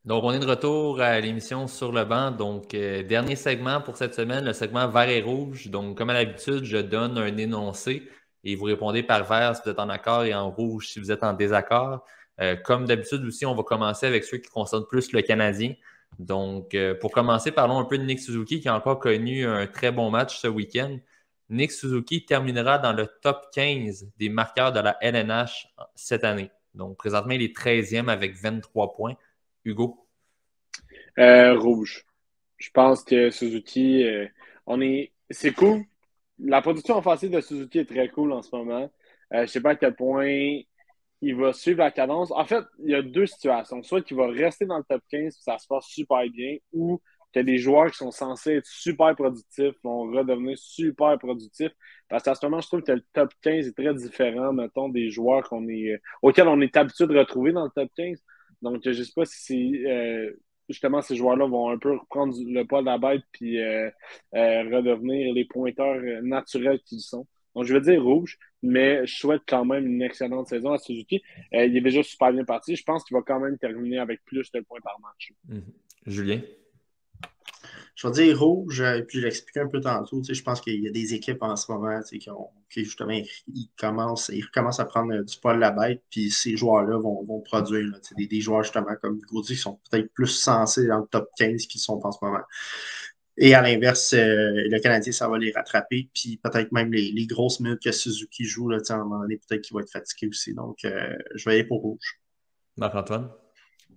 Donc, on est de retour à l'émission Sur le banc. Donc, dernier segment pour cette semaine, le segment vert et rouge. Donc, comme à l'habitude, je donne un énoncé et vous répondez par vert si vous êtes en accord et en rouge si vous êtes en désaccord. Comme d'habitude aussi, on va commencer avec ceux qui concernent plus le Canadien. Donc, pour commencer, parlons un peu de Nick Suzuki qui a encore connu un très bon match ce week-end. Nick Suzuki terminera dans le top 15 des marqueurs de la LNH cette année. Donc, présentement, il est 13e avec 23 points. Hugo? Rouge. Je pense que Suzuki, c'est cool. La production offensive de Suzuki est très cool en ce moment. Je ne sais pas à quel point il va suivre la cadence. En fait, il y a deux situations. Soit qu'il va rester dans le top 15 et ça se passe super bien, ou que des joueurs qui sont censés être super productifs vont redevenir super productifs. Parce qu'à ce moment, je trouve que le top 15 est très différent, mettons, des joueurs auxquels on est habitué de retrouver dans le top 15. Donc, je ne sais pas si justement ces joueurs-là vont un peu reprendre le poids de la bête puis redevenir les pointeurs naturels qu'ils sont. Donc, je vais dire rouge, mais je souhaite quand même une excellente saison à Suzuki. Il est déjà super bien parti. Je pense qu'il va quand même terminer avec plus de points par match. Julien? Je vais dire rouge, et puis je l'expliquais un peu tantôt. Je pense qu'il y a des équipes en ce moment qui justement, ils recommencent à prendre du poil de la bête, puis ces joueurs-là vont produire. Là, des joueurs justement comme Gauthier qui sont peut-être plus sensés dans le top 15 qu'ils sont en ce moment. Et à l'inverse, le Canadien, ça va les rattraper. Puis peut-être même les grosses minutes que Suzuki joue, là, à un moment donné, peut-être qu'il va être fatigué aussi. Donc, je vais aller pour rouge. Marc-Antoine?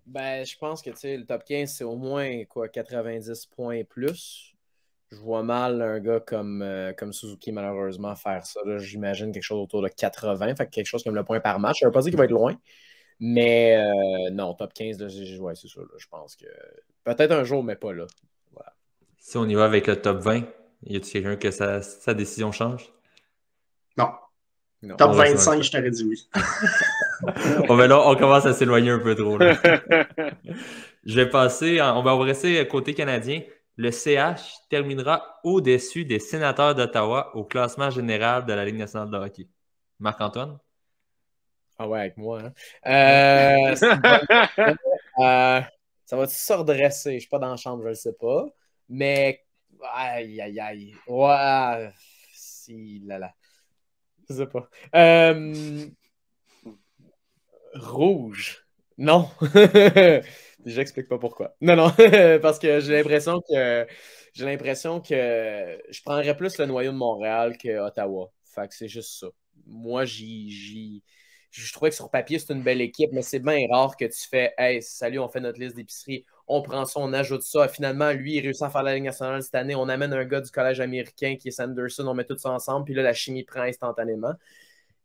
Ben, je pense que le top 15, c'est au moins 90 points et plus. Je vois mal un gars comme Suzuki, malheureusement, faire ça. J'imagine quelque chose autour de 80, fait quelque chose comme le point par match. Je ne veux pas dire qu'il va être loin, mais non, top 15, là, ouais, c'est ça. Là, je pense que peut-être un jour, mais pas là. Voilà. Si on y va avec le top 20, y a-t-il quelqu'un que sa décision change? Non. Non. Top 25, je t'aurais dit oui. On commence à s'éloigner un peu trop. Là. Je vais passer, on va rester côté canadien. Le CH terminera au-dessus des sénateurs d'Ottawa au classement général de la Ligue nationale de hockey. Marc-Antoine? Ah ouais, avec moi. Hein. Ça va se redresser? Je ne suis pas dans la chambre, je ne le sais pas. Mais, aïe, aïe, aïe. Ouais, si, là, là. Je sais pas. Rouge. Non. J'explique pas pourquoi. Non, non, parce que j'ai l'impression que je prendrais plus le noyau de Montréal que Ottawa. Fait que c'est juste ça. Moi, je trouvais que sur papier, c'est une belle équipe, mais c'est bien rare que tu fais Hey, salut, on fait notre liste d'épicerie, on prend ça, on ajoute ça. Finalement, lui, il réussit à faire la Ligue nationale cette année. On amène un gars du collège américain qui est Sanderson, on met tout ça ensemble, puis là, la chimie prend instantanément.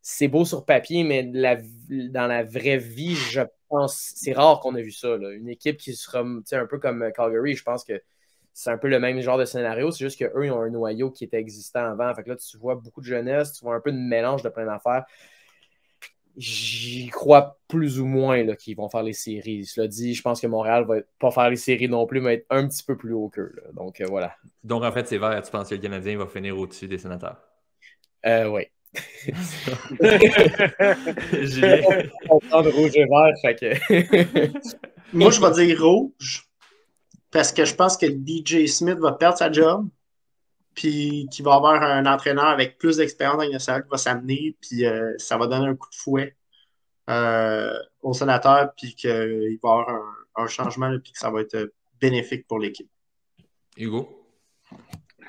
C'est beau sur papier, mais dans la vraie vie, je pense c'est rare qu'on a vu ça. Là. Une équipe qui sera un peu comme Calgary, je pense que c'est un peu le même genre de scénario. C'est juste qu'eux, ils ont un noyau qui était existant avant. Fait que là, tu vois beaucoup de jeunesse, tu vois un peu de mélange de plein d'affaires. J'y crois plus ou moins là, qu'ils vont faire les séries. Cela dit, je pense que Montréal va pas faire les séries non plus, mais être un petit peu plus haut qu'eux. Là. Donc, voilà. Donc, en fait, c'est vert. Tu penses que le Canadien va finir au-dessus des sénateurs? Oui. Julien? On prend de rouge et vert, fait que... Moi, je vais dire rouge parce que je pense que DJ Smith va perdre sa job puis qu'il va avoir un entraîneur avec plus d'expérience dans le national qui va s'amener puis ça va donner un coup de fouet au sénateur puis qu'il va y avoir un changement puis que ça va être bénéfique pour l'équipe. Hugo?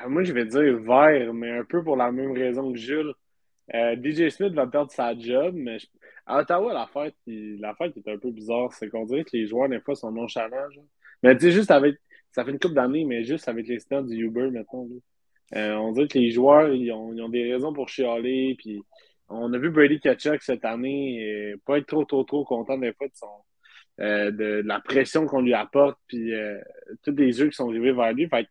Moi, je vais dire vert, mais un peu pour la même raison que Jules. DJ Smith va perdre sa job, mais à Ottawa, l'affaire qui est un peu bizarre, c'est qu'on dirait que les joueurs, des fois, sont nonchalants. Genre. Mais tu sais, juste avec. Ça fait une couple d'années, mais juste avec les stands du Uber, maintenant. On dirait que les joueurs, ils ont des raisons pour chialer. Puis on a vu Brady Tkachuk cette année pas être trop content des fois de la pression qu'on lui apporte. Puis tous les yeux qui sont rivés vers lui. Fait que,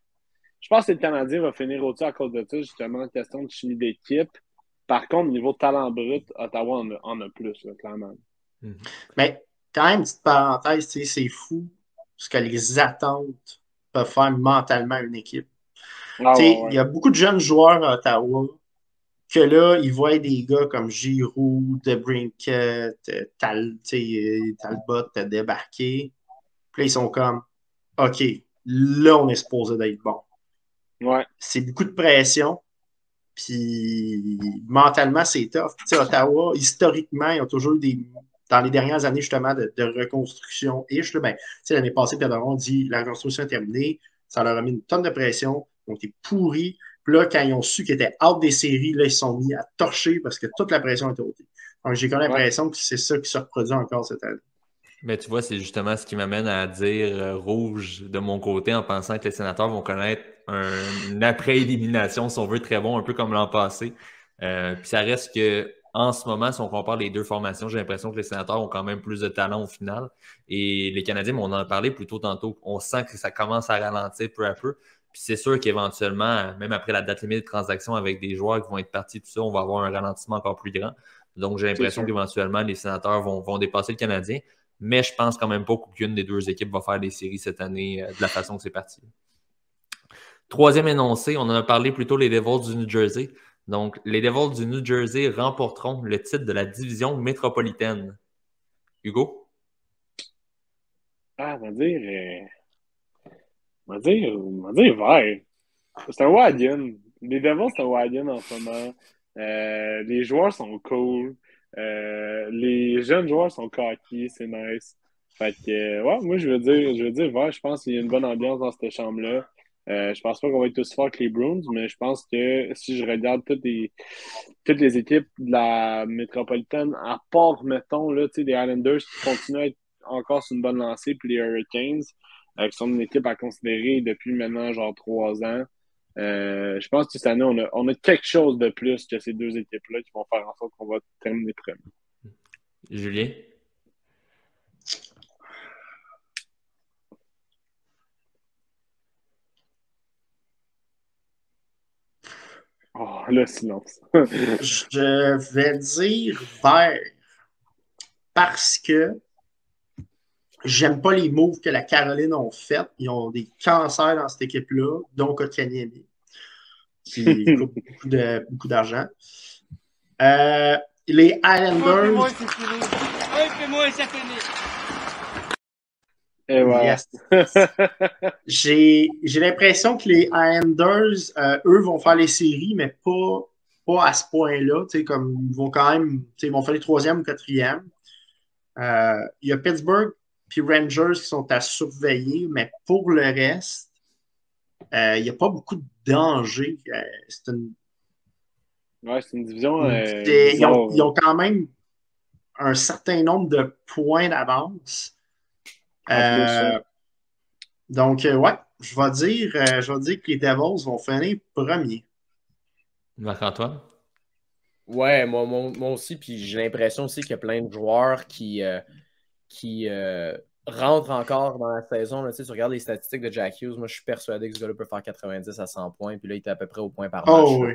je pense que le Canadien va finir au-dessus à cause de ça, justement, question de chimie d'équipe. Par contre, niveau talent brut, Ottawa en a plus, là, clairement. Mais quand même, petite parenthèse, c'est fou ce que les attentes peuvent faire mentalement une équipe. Ah, ouais, Il y a beaucoup de jeunes joueurs à Ottawa que là, ils voient des gars comme Giroud, DeBrincat, Talbot débarquer. Puis là, ils sont comme, OK, là, on est supposé d'être bon. Ouais. C'est beaucoup de pression. Puis mentalement, c'est tough. Tu sais, Ottawa, historiquement, ils ont toujours eu dans les dernières années, justement, de reconstruction-ish. Ben, tu sais, l'année passée, Pierre Dorion dit la reconstruction est terminée. Ça leur a mis une tonne de pression. Ils ont été pourris. Puis là, quand ils ont su qu'ils étaient out des séries, là, ils se sont mis à torcher parce que toute la pression était ôtée. Donc, j'ai quand même l'impression que c'est ça qui se reproduit encore cette année. Mais tu vois, c'est justement ce qui m'amène à dire rouge de mon côté en pensant que les Sénateurs vont connaître une après-élimination, si on veut, très bon, un peu comme l'an passé. Puis ça reste que en ce moment, si on compare les deux formations, j'ai l'impression que les Sénateurs ont quand même plus de talent au final. Et les Canadiens, on en a parlé plus tôt tantôt, on sent que ça commence à ralentir peu à peu. Puis c'est sûr qu'éventuellement, même après la date limite de transaction avec des joueurs qui vont être partis, tout ça, on va avoir un ralentissement encore plus grand. Donc j'ai l'impression qu'éventuellement, les Sénateurs vont dépasser le Canadien. Mais je pense quand même pas qu'aucune des deux équipes va faire des séries cette année de la façon que c'est parti. Troisième énoncé, on en a parlé plutôt les Devils du New Jersey. Donc, les Devils du New Jersey remporteront le titre de la division métropolitaine. Hugo? Ah, on va dire vert. C'est un wagon. Les Devils, c'est un wagon en ce moment. Les joueurs sont cool. Les jeunes joueurs sont cocky, c'est nice. Fait que, ouais, moi, je veux dire vert. Je pense qu'il y a une bonne ambiance dans cette chambre-là. Je pense pas qu'on va être aussi fort que les Bruins, mais je pense que si je regarde toutes les équipes de la métropolitaine, à part, mettons, là, les Islanders qui continuent à être encore sur une bonne lancée, puis les Hurricanes, qui sont une équipe à considérer depuis maintenant genre 3 ans. Je pense que cette année, on a quelque chose de plus que ces deux équipes-là qui vont faire en sorte qu'on va terminer premier. Julien? Oh, le silence. Je vais dire vert parce que j'aime pas les moves que la Caroline ont fait. Ils ont des cancers dans cette équipe-là, dont Kotkaniemi, qui coûte beaucoup d'argent. Les Islanders. Et voilà. Yes. J'ai l'impression que les Islanders, eux, vont faire les séries, mais pas à ce point-là. Comme ils vont quand même, ils vont faire les troisième ou quatrième. Il y a Pittsburgh puis Rangers qui sont à surveiller, mais pour le reste, il n'y a pas beaucoup de danger. C'est une division. Ils ont quand même un certain nombre de points d'avance. Donc, ouais, je vais dire que les Devils vont finir premier. Marc-Antoine? Ouais, moi aussi, puis j'ai l'impression aussi qu'il y a plein de joueurs qui rentrent encore dans la saison. Là, tu regardes les statistiques de Jack Hughes, moi je suis persuadé que ce gars-là peut faire 90 à 100 points, puis là il est à peu près au point par match. Oh oui.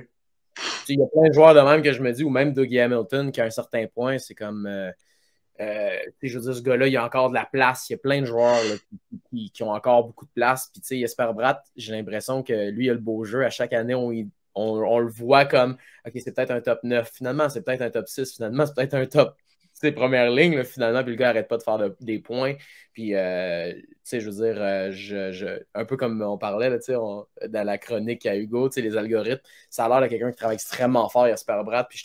Il y a plein de joueurs de même que je me dis, ou même Dougie Hamilton qui a un certain point, c'est comme... je veux dire, ce gars-là, il y a encore de la place. Il y a plein de joueurs là, qui ont encore beaucoup de place. Puis, tu sais, Jesper Bratt, j'ai l'impression que lui, il a le beau jeu. À chaque année, on le voit comme, OK, c'est peut-être un top 9. Finalement, c'est peut-être un top 6. Finalement, c'est peut-être un top, première ligne. Là, finalement, puis le gars n'arrête pas de faire des points. Puis, tu sais, je veux dire, un peu comme on parlait là, dans la chronique à Hugo, les algorithmes, ça a l'air de quelqu'un qui travaille extrêmement fort, Jesper Bratt. Puis,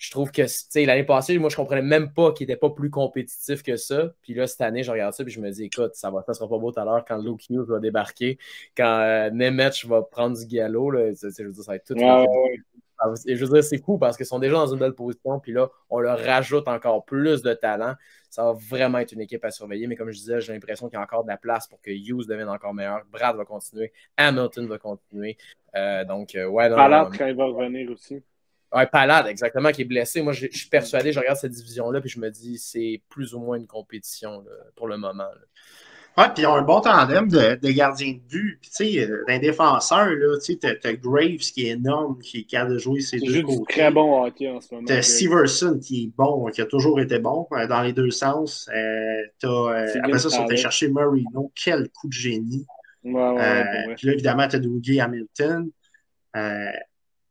je trouve que l'année passée, moi, je ne comprenais même pas qu'il n'était pas plus compétitif que ça. Puis là, cette année, je regarde ça et je me dis, écoute, ça sera pas beau tout à l'heure quand Luke Hughes va débarquer, quand Nemec va prendre du galop. Là, je veux dire, ça va être tout. Et je veux dire, c'est fou parce qu'ils sont déjà dans une belle position. Puis là, on leur rajoute encore plus de talent. Ça va vraiment être une équipe à surveiller. Mais comme je disais, j'ai l'impression qu'il y a encore de la place pour que Hughes devienne encore meilleur. Brad va continuer. Hamilton va continuer. Ouais. Ballard, quand il va revenir aussi. Ouais, Palade, exactement, qui est blessé. Moi, je suis persuadé, je regarde cette division-là, puis je me dis, c'est plus ou moins une compétition là, pour le moment. Là. Ouais, puis ils ont un bon tandem de gardiens de but. Puis, tu sais, d'un défenseur, tu sais, t'as Graves qui est énorme, qui est capable de jouer ses deux côtés. Du très bon hockey en ce moment. T'as Severson qui est bon, qui a toujours été bon dans les deux sens. Après ça, ils sont allés chercher Marino. Quel coup de génie. Ouais. Puis là, évidemment, t'as Dougie Hamilton.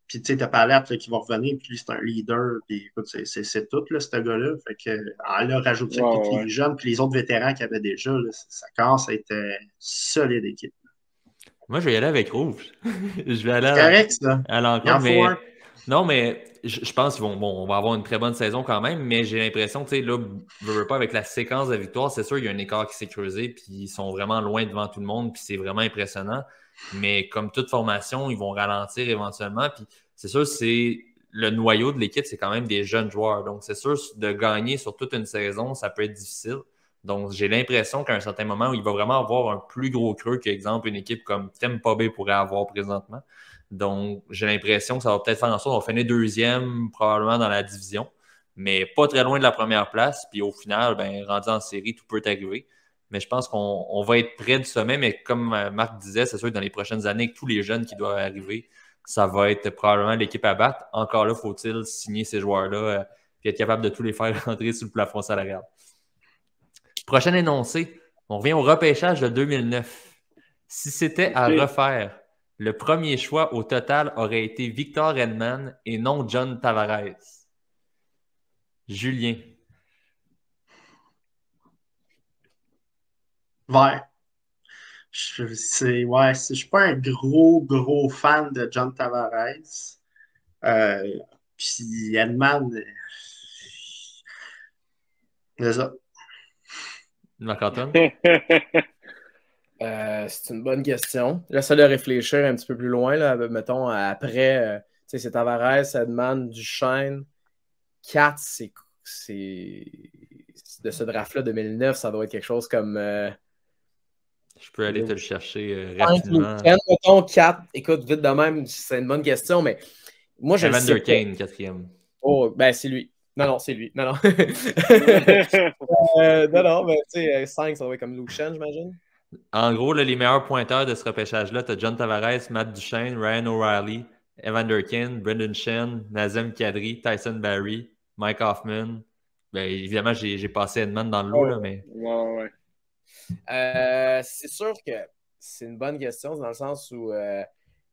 Puis, tu sais, t'as Palette qui va revenir, puis lui, c'est un leader. Puis, écoute, c'est tout, là, ce gars-là. Fait que, là, rajoute ça avec tous les jeunes, puis les autres vétérans qu'il y avait déjà, là, ça commence à être une solide équipe. Moi, je vais y aller avec Rouge. Je vais aller C'est correct, ça. à l'encontre, mais non, mais je pense on va avoir une très bonne saison quand même, mais j'ai l'impression, tu sais, là, pas avec la séquence de victoires, c'est sûr, il y a un écart qui s'est creusé, puis ils sont vraiment loin devant tout le monde, puis c'est vraiment impressionnant. Mais comme toute formation, ils vont ralentir éventuellement, puis c'est sûr, c'est le noyau de l'équipe, c'est quand même des jeunes joueurs. Donc, c'est sûr, de gagner sur toute une saison, ça peut être difficile. Donc, j'ai l'impression qu'à un certain moment, il va vraiment avoir un plus gros creux qu'exemple une équipe comme Tampa Bay pourrait avoir présentement. Donc, j'ai l'impression que ça va peut-être faire en sorte qu'on va finir deuxième probablement dans la division, mais pas très loin de la première place. Puis au final, ben, rendu en série, tout peut arriver. Mais je pense qu'on va être près du sommet. Mais comme Marc disait, c'est sûr que dans les prochaines années, avec tous les jeunes qui doivent arriver, ça va être probablement l'équipe à battre. Encore là, faut-il signer ces joueurs-là et être capable de tous les faire rentrer sous le plafond salarial. Prochain énoncé, on revient au repêchage de 2009. Si c'était à refaire, le premier choix au total aurait été Victor Hedman et non John Tavares. Julien. Vert. Je suis pas un gros fan de John Tavares. Puis Hedman, c'est ça. Marc-Antoine? C'est une bonne question. J'essaie de réfléchir un petit peu plus loin, là, mettons, après, c'est Tavares, Hedman, Duchesne. 4, c'est de ce draft-là 2009, ça doit être quelque chose comme... je peux aller te le chercher rapidement. Mettons 4. Écoute, vite de même, c'est une bonne question, mais moi, je Evander Kane, 4e. Oh, ben c'est lui. Non, c'est lui. Non. Non, mais tu sais, 5, ça va être comme Lucien, j'imagine. En gros, là, les meilleurs pointeurs de ce repêchage-là, tu as John Tavares, Matt Duchesne, Ryan O'Reilly, Evander Kane, Brendan Shen, Nazem Kadri, Tyson Barrie, Mike Hoffman. Ben, évidemment, j'ai passé Edmond dans le lot, là, mais. Ouais. C'est sûr que c'est une bonne question, dans le sens où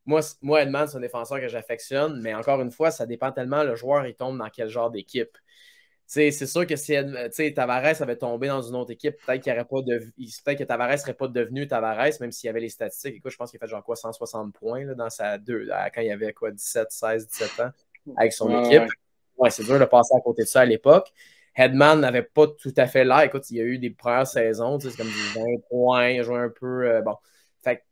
moi, Edman, c'est un défenseur que j'affectionne, mais encore une fois, ça dépend tellement le joueur, il tombe dans quel genre d'équipe. C'est sûr que si Tavares avait tombé dans une autre équipe, peut-être que Tavares ne serait pas devenu Tavares, même s'il y avait les statistiques. Écoute, je pense qu'il a fait 160 points là, dans quand il avait 17, 16, 17 ans avec son équipe. Ouais, c'est dur de passer à côté de ça à l'époque. Hedman n'avait pas tout à fait l'air. Écoute, il y a eu des premières saisons, c'est comme du 20 points, il a joué un peu. Bon. Fait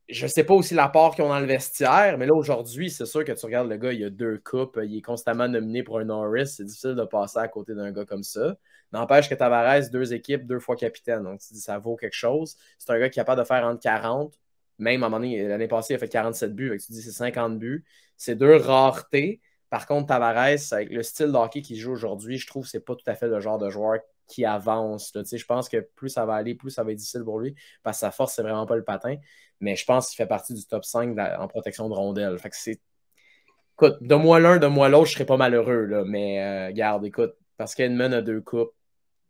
je ne sais pas aussi l'apport qu'ils ont dans le vestiaire, mais là, aujourd'hui, c'est sûr que tu regardes le gars, il a 2 coupes, il est constamment nominé pour un Norris. C'est difficile de passer à côté d'un gars comme ça. N'empêche que Tavares, 2 équipes, 2 fois capitaine. Donc, tu dis, ça vaut quelque chose. C'est un gars qui est capable de faire entre 40. Même à un moment donné, l'année passée, il a fait 47 buts. Donc, tu dis, c'est 50 buts. C'est 2 raretés. Par contre, Tavares, avec le style de hockey qu'il joue aujourd'hui, je trouve que ce n'est pas tout à fait le genre de joueur qui avance. Je pense que plus ça va aller, plus ça va être difficile pour lui, parce que sa force, c'est vraiment pas le patin. Mais je pense qu'il fait partie du top 5 en protection de rondelles. Fait que écoute, de moi l'un, de moi l'autre, je serais pas malheureux. Là. Mais garde, écoute, parce qu'Edmund a 2 coupes,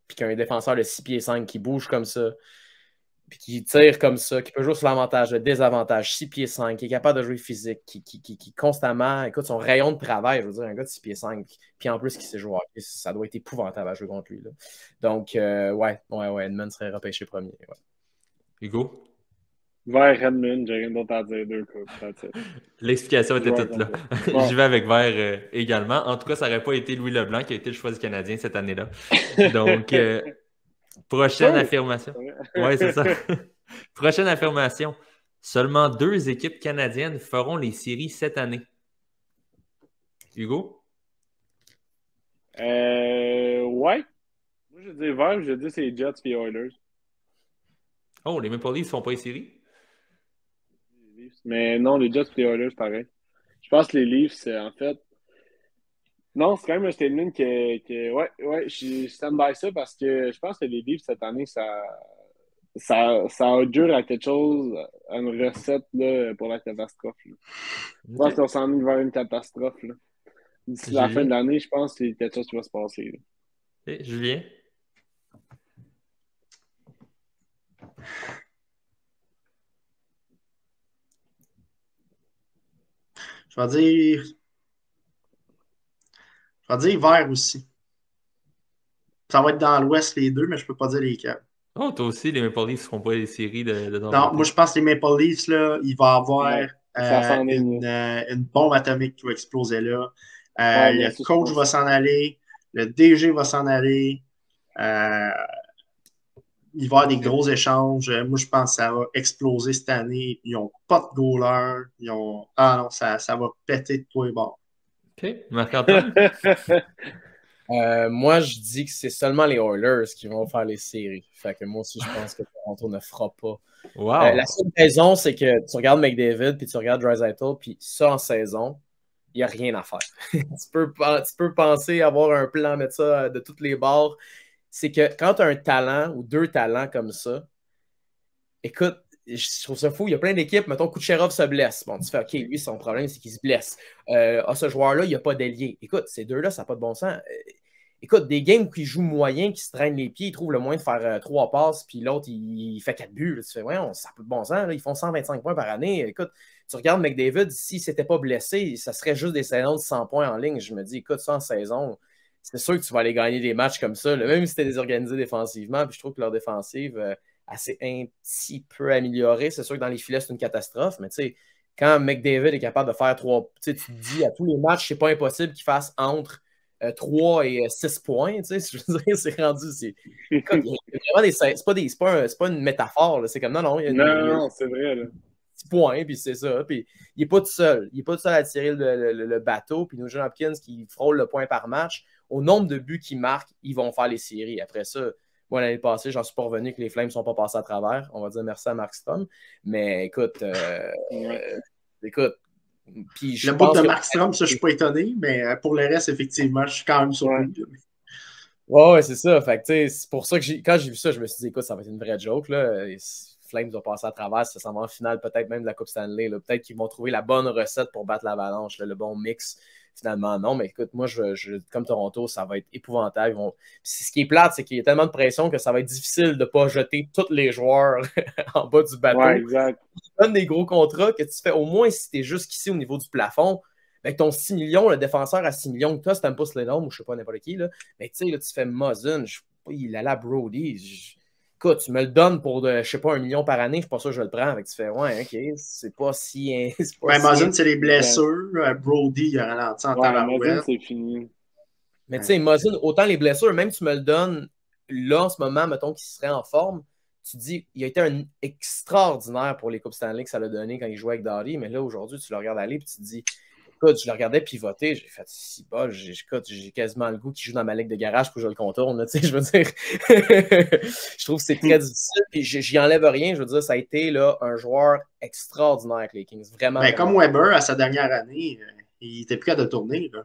puis qu'un défenseur de 6 pieds 5 qui bouge comme ça, puis qui tire comme ça, qui peut jouer sur l'avantage, le désavantage, 6 pieds 5, qui est capable de jouer physique, qui constamment, écoute, son rayon de travail, je veux dire, un gars de 6 pieds 5, puis en plus qui sait jouer, ça doit être épouvantable à jouer contre lui. Là. Donc, ouais, Edmund serait repêché premier. Ouais. Hugo? Vert Edmund, j'ai rien d'autre à dire, 2 coupes. L'explication était toute là. J'y vais avec Vert également. En tout cas, ça n'aurait pas été Louis Leblanc qui a été le choix du Canadien cette année-là. Donc, prochaine affirmation. Oui, c'est ça. Prochaine affirmation. Seulement 2 équipes canadiennes feront les séries cette année. Hugo? Ouais. Moi, je dis vert, je dis c'est les Jets et les Oilers. Oh, les Maple Leafs ne font pas les séries? Mais non, les Jets et les Oilers, pareil. Je pense que les Leafs, en fait. Non, c'est quand même un statement ouais, je stand by ça parce que je pense que les Leafs cette année, ça augure à quelque chose, à une recette là, pour la catastrophe. Là. Je pense qu'on s'en est vers une catastrophe. Là. D'ici la fin de l'année, je pense que c'est quelque chose qui va se passer. Et Julien? Je Je vais dire vert aussi. Ça va être dans l'Ouest les deux, mais je peux pas dire lesquels. Oh, toi aussi, les Maple Leafs ne feront pas les séries de ton Non, côté. moi je pense que les Maple Leafs, là, il va y avoir Ouais, ça s'en est, une bombe atomique qui va exploser là. Ouais, moi Le aussi, je coach pense va ça. s'en aller, le DG va s'en aller. Il va y avoir des gros échanges. Moi, je pense que ça va exploser cette année. Ils n'ont pas de goaler. Ah non, ça va péter de tous les bords. OK. Marc-Antoine? Moi, je dis que c'est seulement les Oilers qui vont faire les séries. Fait que moi aussi, je pense que Toronto ne fera pas. Wow! La seule raison, c'est que tu regardes McDavid puis tu regardes Draisaitl, puis ça en saison, il n'y a rien à faire. tu peux penser avoir un plan, mettre ça de toutes les bords. C'est que quand tu as un talent ou deux talents comme ça, écoute, je trouve ça fou. Il y a plein d'équipes. Mettons, Kucherov se blesse. Bon, tu fais, OK, lui, son problème, c'est qu'il se blesse. Ce joueur-là, il n'y a pas d'ailier. Écoute, ces deux-là, ça n'a pas de bon sens. Écoute, des games où ils jouent moyen, qui se traînent les pieds, ils trouvent le moyen de faire 3 passes, puis l'autre, il fait 4 buts. Là. Tu fais, ouais, ça n'a pas de bon sens. Là. Ils font 125 points par année. Écoute, tu regardes McDavid, s'il ne s'était pas blessé, ça serait juste des saisons de 100 points en ligne. Je me dis, écoute, ça en saison, c'est sûr que tu vas aller gagner des matchs comme ça, là, même si c'était désorganisé défensivement. Puis je trouve que leur défensive assez un petit peu améliorée. C'est sûr que dans les filets, c'est une catastrophe, mais tu sais, quand McDavid est capable de faire 3, tu te dis à tous les matchs, c'est pas impossible qu'il fasse entre 3 et 6 points, tu sais, je veux dire, c'est rendu, écoute, il y a vraiment c'est pas une métaphore, c'est comme, non, Non, c'est vrai, là. Petit point, puis c'est ça, puis il n'est pas tout seul, il n'est pas tout seul à tirer le bateau, puis Nugent Hopkins qui frôle le point par match, au nombre de buts qu'il marque, ils vont faire les séries. Après ça, moi, l'année passée, j'en suis pas revenu que les Flames ne sont pas passés à travers, on va dire merci à Markstrom, mais écoute, puis le bout de Markstrom, ça, je suis pas étonné, mais pour le reste, effectivement, je suis quand même surpris. Ouais, c'est ça. Fait que, c'est pour ça que quand j'ai vu ça, je me suis dit, écoute, ça va être une vraie joke. Là. Les Flames vont passer à travers, ça s'en va en finale, peut-être même de la Coupe Stanley. Là. Peut-être qu'ils vont trouver la bonne recette pour battre l'Avalanche, le bon mix. Finalement, non, mais écoute, moi, comme Toronto, ça va être épouvantable. Ce qui est plate, c'est qu'il y a tellement de pression que ça va être difficile de ne pas jeter tous les joueurs en bas du bateau. Ouais, exact. Tu donnes des gros contrats que tu fais, au moins si tu es jusqu'ici au niveau du plafond, avec ton 6 millions, le défenseur à 6 millions, toi, c'est un peu Sledom ou je sais pas, n'importe qui, là. Mais tu sais, là, tu fais Muzzin, il allait à Brody. Écoute, tu me le donnes pour, je sais pas, 1 million par année, je suis pas sûr que je le prends. Avec tu fais, ouais, ok, c'est pas si. Muzzin, c'est les blessures. Brody, il a ralenti en tabarouette. Muzzin, c'est fini. Mais tu sais, Muzzin, autant les blessures, même tu me le donnes là, en ce moment, mettons qu'il serait en forme, tu dis, il a été un extraordinaire pour les Coupes Stanley que ça l'a donné quand il jouait avec Doughty, mais là, aujourd'hui, tu le regardes aller et tu te dis, écoute, je le regardais pivoter, j'ai fait si bol, j'ai quasiment le goût qu'il joue dans ma ligue de garage pour que je le contourne, tu sais, je veux dire. Je trouve que c'est très difficile, puis j'y enlève rien, je veux dire, ça a été là, un joueur extraordinaire avec les Kings, vraiment. Ben, comme Weber, à sa dernière année, il était plus capable de tourner, là.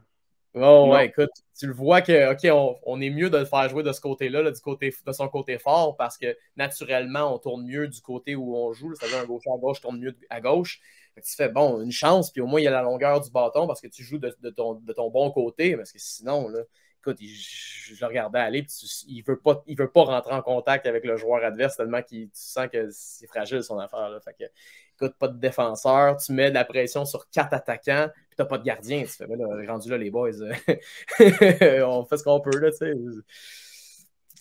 Oh, ouais, écoute, tu le vois que, OK, on est mieux de le faire jouer de ce côté-là, là, de son côté fort, parce que naturellement, on tourne mieux du côté où on joue, c'est-à-dire un gaucher à gauche tourne mieux à gauche. Fait que tu fais, bon, une chance, puis au moins, il y a la longueur du bâton parce que tu joues de ton bon côté, parce que sinon, là, écoute, je le regardais aller, puis il veut pas rentrer en contact avec le joueur adverse tellement que tu sens que c'est fragile son affaire. Là. Fait que, écoute, pas de défenseur, tu mets de la pression sur 4 attaquants, puis t'as pas de gardien. Tu fais, là, rendu là, les boys, on fait ce qu'on peut, là, tu sais.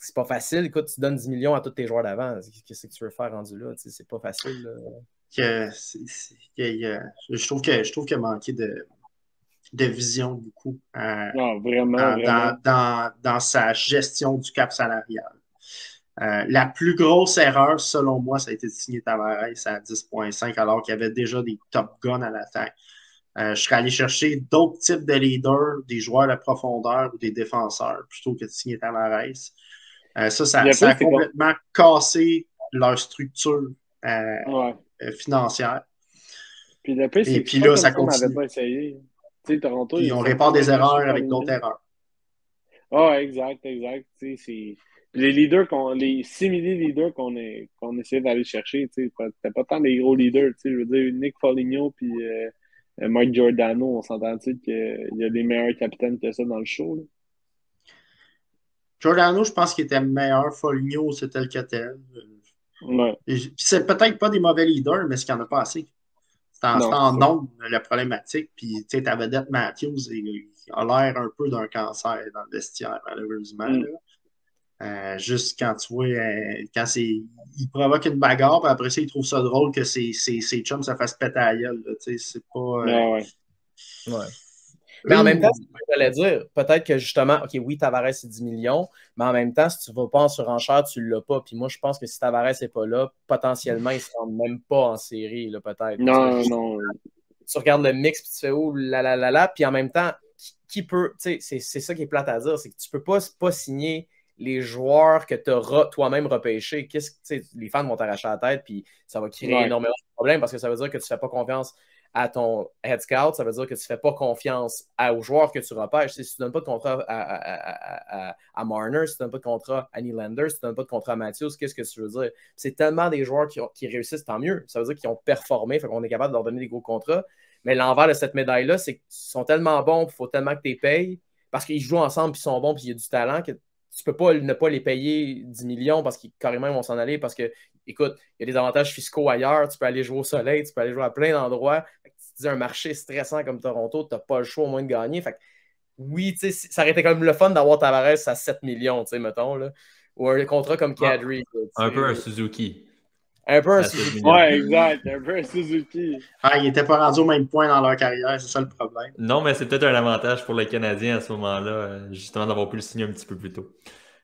C'est pas facile. Écoute, tu donnes 10 millions à tous tes joueurs d'avant. Qu'est-ce que tu veux faire rendu là? Tu sais, c'est pas facile. Je trouve qu'il a manqué de vision beaucoup vraiment. Dans sa gestion du cap salarial. La plus grosse erreur, selon moi, ça a été de signer Tavares à 10,5 alors qu'il y avait déjà des top guns à l'attaque. Je serais allé chercher d'autres types de leaders, des joueurs de profondeur ou des défenseurs, plutôt que de signer Tavares. Ça a complètement cassé leur structure financière. Puis le pire, et puis là, ça continue. On n'avait pas essayé. Tu sais, Toronto, puis on répare des erreurs avec d'autres erreurs. Ah, exact. Tu sais, les leaders, les simili-leaders qu'on essayait d'aller chercher, tu sais, c'était pas tant des gros leaders, tu sais, je veux dire, Nick Foligno puis Mike Giordano, on s'entend-tu qu'il y a des meilleurs capitaines que ça dans le show, là? Giordano, je pense qu'il était meilleur. Foligno, c'était le Catel. Ouais. C'est peut-être pas des mauvais leaders, mais c'est qu'il n'y en a pas assez. en nombre la problématique. Puis, tu sais, ta vedette Matthews il a l'air un peu d'un cancer dans le vestiaire, malheureusement. Juste quand tu vois, il provoque une bagarre, puis après ça, il trouve ça drôle que ses chums se fassent péter à la gueule. Tu sais, c'est pas. Ouais. Mais en même temps, c'est ce que j'allais dire. Peut-être que justement, OK, oui, Tavares, c'est 10 millions, mais en même temps, si tu ne vas pas en surenchère, tu ne l'as pas. Puis moi, je pense que si Tavares n'est pas là, potentiellement, il ne se rend même pas en série, là, peut-être. Non. Tu regardes le mix, puis tu fais oh là. Puis en même temps, qui peut. Tu sais, c'est ça qui est plate à dire, c'est que tu ne peux pas signer les joueurs que tu auras toi-même repêchés. Les fans vont t'arracher la tête, puis ça va créer énormément de problèmes parce que ça veut dire que tu ne fais pas confiance à ton head scout, ça veut dire que tu ne fais pas confiance aux joueurs que tu repêches. Si tu ne donnes pas de contrat à Marner, si tu ne donnes pas de contrat à Nylander, si tu ne donnes pas de contrat à Matthews, qu'est-ce que tu veux dire? C'est tellement des joueurs qui réussissent, tant mieux. Ça veut dire qu'ils ont performé, fait qu'on est capable de leur donner des gros contrats. Mais l'envers de cette médaille-là, c'est qu'ils sont tellement bons, il faut tellement que tu les payes, parce qu'ils jouent ensemble, puis ils sont bons, puis il y a du talent, que tu ne peux pas ne pas les payer 10 millions parce qu'ils carrément vont s'en aller, parce que, écoute, il y a des avantages fiscaux ailleurs, tu peux aller jouer au soleil, tu peux aller jouer à plein d'endroits. Tu dis un marché stressant comme Toronto, tu n'as pas le choix au moins de gagner. Fait que, oui, ça aurait été quand même le fun d'avoir Tavares à 7 millions, mettons, là. Ou un contrat comme Kadri. Un peu un Suzuki. Un peu un Suzuki. Ouais, exact. Un peu un Suzuki. Ils n'étaient pas rendus au même point dans leur carrière, c'est ça le problème. Non, mais c'est peut-être un avantage pour les Canadiens à ce moment-là, justement, d'avoir pu le signer un petit peu plus tôt.